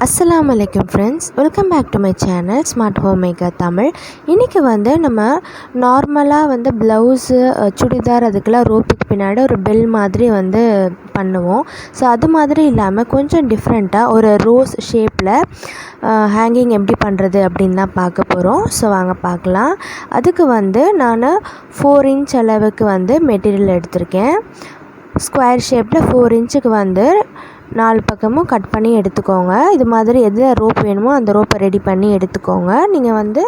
Assalamu friends, welcome back to my channel smarthomemakertamil. இன்னைக்கு நம்ம நார்மலா blouse சுடிதார் அதுக்கெல்லாம் ரோப்புக்கு பின்னாடி ஒரு பெல் மாதிரி பண்ணுவோம். ஸோ அது மாதிரி இல்லாமல் கொஞ்சம் டிஃப்ரெண்ட்டாக ஒரு ரோஸ் ஷேப்பில் ஹேங்கிங் எப்படி பண்ணுறது அப்படின்னு தான் பார்க்க போகிறோம். ஸோ வாங்க பார்க்கலாம். அதுக்கு நான் 4 inch அளவுக்கு மெட்டீரியல் எடுத்திருக்கேன். ஸ்கொயர் ஷேப்பில் 4 inchக்கு 4 பக்கமும் கட் பண்ணி எடுத்துக்கோங்க. இது மாதிரி எது ரோப் வேணுமோ அந்த ரோப்பை ரெடி பண்ணி எடுத்துக்கோங்க. நீங்கள்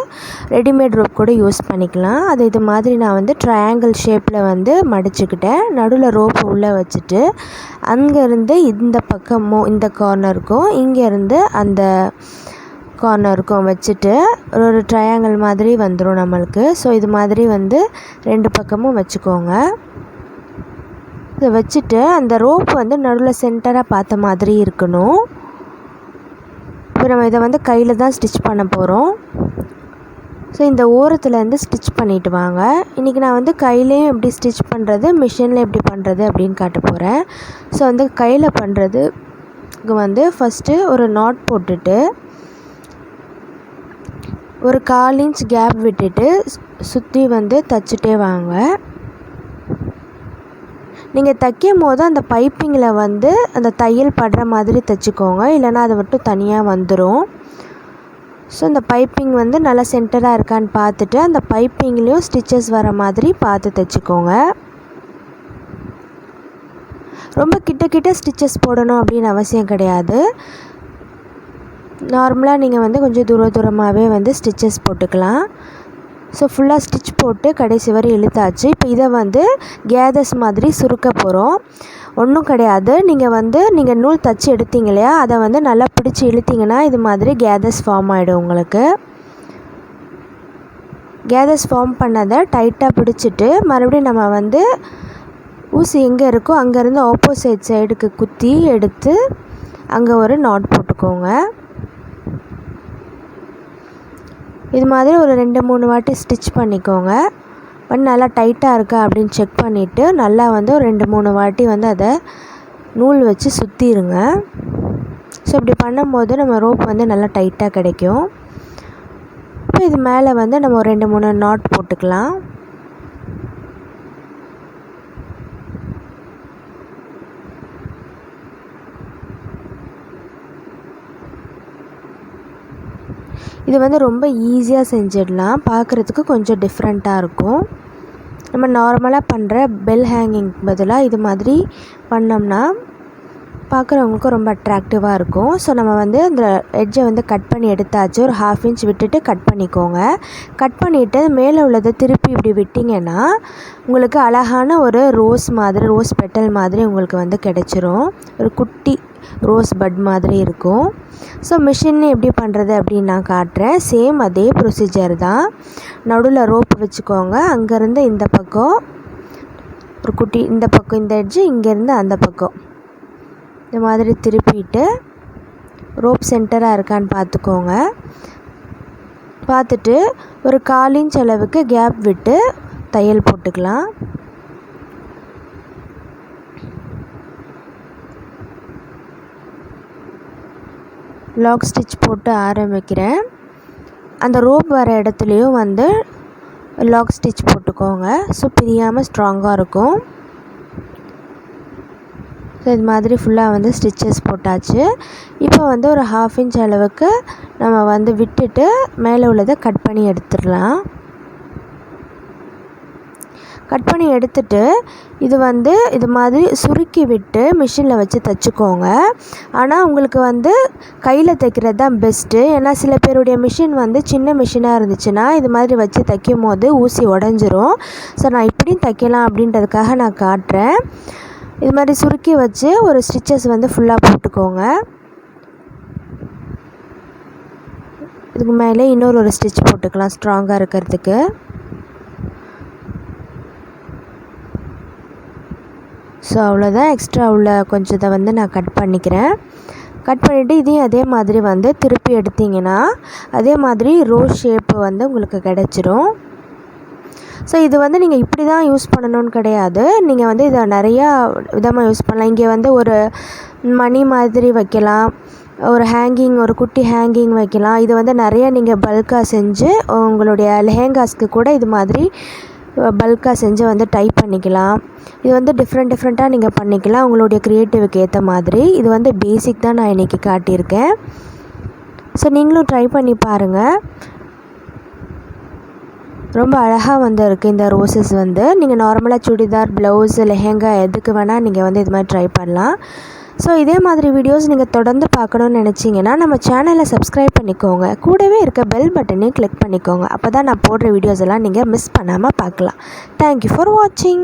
ரெடிமேட் ரோப் கூட யூஸ் பண்ணிக்கலாம். அது இது மாதிரி நான் ட்ரையாங்கிள் ஷேப்பில் மடிச்சுக்கிட்டேன். நடுவில் ரோப்பை உள்ளே வச்சுட்டு அங்கேருந்து இந்த பக்கமும் இந்த கார்னருக்கும் இங்கேருந்து அந்த கார்னருக்கும் வச்சுட்டு ஒரு ட்ரையாங்கிள் மாதிரி வந்துடும் நம்மளுக்கு. ஸோ இது மாதிரி 2 பக்கமும் வச்சுக்கோங்க. இதை வச்சுட்டு அந்த ரோப் நடுவில் சென்டராக பார்த்த மாதிரி இருக்கணும். இப்போ நம்ம இதை கையில் தான் ஸ்டிச் பண்ண போகிறோம். ஸோ இந்த ஓரத்துலேருந்து ஸ்டிச் பண்ணிவிட்டு வாங்க. இன்றைக்கி நான் கையிலையும் எப்படி ஸ்டிச் பண்ணுறது, மிஷினில் எப்படி பண்ணுறது அப்படின்னு காட்ட போகிறேன். ஸோ கையில் பண்ணுறதுக்கு ஃபஸ்ட்டு ஒரு நாட் போட்டுட்டு ஒரு 1/4 inch கேப் விட்டுட்டு சுற்றி தைச்சிட்டே வாங்க. நீங்கள் தைக்கும் போது அந்த பைப்பிங்கில் அந்த தையல் படுற மாதிரி தைச்சிக்கோங்க, இல்லைனா அது மட்டும் தனியாக வந்துடும். ஸோ இந்த பைப்பிங் நல்லா சென்டராக இருக்கான்னு பார்த்துட்டு அந்த பைப்பிங்லேயும் ஸ்டிச்சஸ் வர மாதிரி பார்த்து தைச்சிக்கோங்க. ரொம்ப கிட்ட ஸ்டிச்சஸ் போடணும் அப்படின்னு அவசியம் கிடையாது. நார்மலாக நீங்கள் கொஞ்சம் தூரமாகவே ஸ்டிச்சஸ் போட்டுக்கலாம். ஸோ ஃபுல்லாக ஸ்டிச் போட்டு கடைசி வரை இழுத்தாச்சு. இப்போ இதை கேதர்ஸ் மாதிரி சுருக்க போகிறோம். ஒன்றும் கிடையாது. நீங்கள் நூல் தைச்சி எடுத்தீங்க இல்லையா, அதை நல்லா பிடிச்சி இழுத்திங்கன்னா இது மாதிரி கேதர்ஸ் ஃபார்ம் ஆகிடும் உங்களுக்கு. கேதர்ஸ் ஃபார்ம் பண்ணதை டைட்டாக பிடிச்சிட்டு மறுபடியும் நம்ம ஊசி எங்கே இருக்கோ அங்கேருந்து ஆப்போசிட் சைடுக்கு குத்தி எடுத்து அங்கே ஒரு நாட் போட்டுக்கோங்க. இது மாதிரி ஒரு 2-3 வாட்டி ஸ்டிச் பண்ணிக்கோங்க. நல்லா டைட்டாக இருக்கா அப்படின்னு செக் பண்ணிவிட்டு நல்லா ஒரு 2-3 வாட்டி அதை நூல் வச்சு சுற்றிடுங்க. ஸோ இப்படி பண்ணும்போது நம்ம ரோப் நல்லா டைட்டாக கிடைக்கும். இப்போ இது மேலே நம்ம ஒரு 2-3 நாட் போட்டுக்கலாம். இது ரொம்ப ஈஸியாக செஞ்சிடலாம். பார்க்குறதுக்கு கொஞ்சம் டிஃப்ரெண்ட்டாக இருக்கும். நம்ம நார்மலாக பண்ணுற பெல் ஹேங்கிங் பதிலாக இது மாதிரி பண்ணோம்னா பார்க்குறவங்களுக்கும் ரொம்ப அட்ராக்டிவாக இருக்கும். ஸோ நம்ம அந்த எட்ஜை கட் பண்ணி எடுத்தாச்சு. ஒரு 1/2 inch விட்டுட்டு கட் பண்ணிக்கோங்க. கட் பண்ணிவிட்டு மேலே உள்ளதை திருப்பி இப்படி விட்டிங்கன்னா உங்களுக்கு அழகான ஒரு ரோஸ் பெட்டல் மாதிரி உங்களுக்கு கிடச்சிரும். ஒரு குட்டி ரோஸ் பட் மாதிரி இருக்கும். ஸோ மிஷின் எப்படி பண்ணுறது அப்படின்னு நான் காட்டுறேன். சேம் அதே ப்ரொசீஜர் தான். நடுவில் ரோப் வச்சுக்கோங்க. அங்கேருந்து இந்த பக்கம் ஒரு குட்டி, இந்த பக்கம் இந்த எட்ஜு, இங்கேருந்து அந்த பக்கம் இந்த மாதிரி திருப்பிட்டு ரோப் சென்டராக இருக்கான்னு பார்த்துக்கோங்க. பார்த்துட்டு ஒரு 1/4 inch அளவுக்கு கேப் விட்டு தையல் போட்டுக்கலாம். லாக் ஸ்டிச் போட்டு ஆரம்பிக்கிறேன். அந்த ரோப் வர இடத்துலையும் லாக் ஸ்டிச் போட்டுக்கோங்க. ஸோ பிரியாமல் ஸ்ட்ராங்காக இருக்கும். ஸோ இது மாதிரி ஃபுல்லாக ஸ்டிச்சஸ் போட்டாச்சு. இப்போ ஒரு 1/2 inch அளவுக்கு நம்ம விட்டுட்டு மேலே உள்ளதை கட் பண்ணி எடுத்துடலாம். கட் பண்ணி எடுத்துட்டு இது மாதிரி சுருக்கி விட்டு மிஷினில் வச்சு தைச்சிக்கோங்க. ஆனால் உங்களுக்கு கையில் தைக்கிறது தான் பெஸ்ட்டு. ஏன்னா சில பேருடைய மிஷின் சின்ன மிஷினாக இருந்துச்சுன்னா இது மாதிரி வச்சு தைக்கும் போது ஊசி உடஞ்சிரும். ஸோ நான் இப்படியும் தைக்கலாம் அப்படின்றதுக்காக நான் காட்டுறேன். இது மாதிரி சுருக்கி வச்சு ஒரு ஸ்டிச்சஸ் ஃபுல்லாக போட்டுக்கோங்க. இதுக்கு மேலே இன்னொரு ஸ்டிச் போட்டுக்கலாம் ஸ்ட்ராங்காக இருக்கிறதுக்கு. ஸோ அவ்வளோதான். எக்ஸ்ட்ரா உள்ள கொஞ்சத்தை நான் கட் பண்ணிக்கிறேன். கட் பண்ணிவிட்டு இதையும் அதே மாதிரி திருப்பி எடுத்திங்கன்னா அதே மாதிரி ரோஸ் ஷேப்பு உங்களுக்கு கிடச்சிரும். ஸோ இது நீங்கள் இப்படி தான் யூஸ் பண்ணணும்னு கிடையாது. நீங்கள் இதை நிறையா விதமாக யூஸ் பண்ணலாம். இங்கே ஒரு மணி மாதிரி வைக்கலாம், ஒரு ஹேங்கிங், ஒரு குட்டி ஹேங்கிங் வைக்கலாம். இது வந்து நிறைய நீங்கள் பல்காக செஞ்சு உங்களுடைய லெஹெங்காஸ்க்கு கூட இது மாதிரி பல்காக செஞ்சு வந்து டைப் பண்ணிக்கலாம். இது வந்து டிஃப்ரெண்ட்டாக நீங்கள் பண்ணிக்கலாம் உங்களுடைய க்ரியேட்டிவ்க்கு ஏற்ற மாதிரி. இது வந்து பேசிக் தான் நான் இன்றைக்கி காட்டியிருக்கேன். ஸோ நீங்களும் ட்ரை பண்ணி பாருங்கள். ரொம்ப அழகாக வந்து இருக்குது இந்த ரோசஸ் வந்து. நீங்கள் நார்மலாக சுடிதார், ப்ளவுஸ், லெஹெங்கா எதுக்கு வேணால் நீங்கள் வந்து இது மாதிரி ட்ரை பண்ணலாம். ஸோ இதே மாதிரி வீடியோஸ் நீங்கள் தொடர்ந்து பார்க்கணுன்னு நினச்சிங்கன்னா நம்ம சேனலை சப்ஸ்கிரைப் பண்ணிக்கோங்க. கூடவே இருக்க பெல் பட்டனையும் கிளிக் பண்ணிக்கோங்க. அப்போ தான் நான் போடுற வீடியோஸ் எல்லாம் நீங்கள் மிஸ் பண்ணாமல் பார்க்கலாம். தேங்க்யூ ஃபார் வாட்சிங்.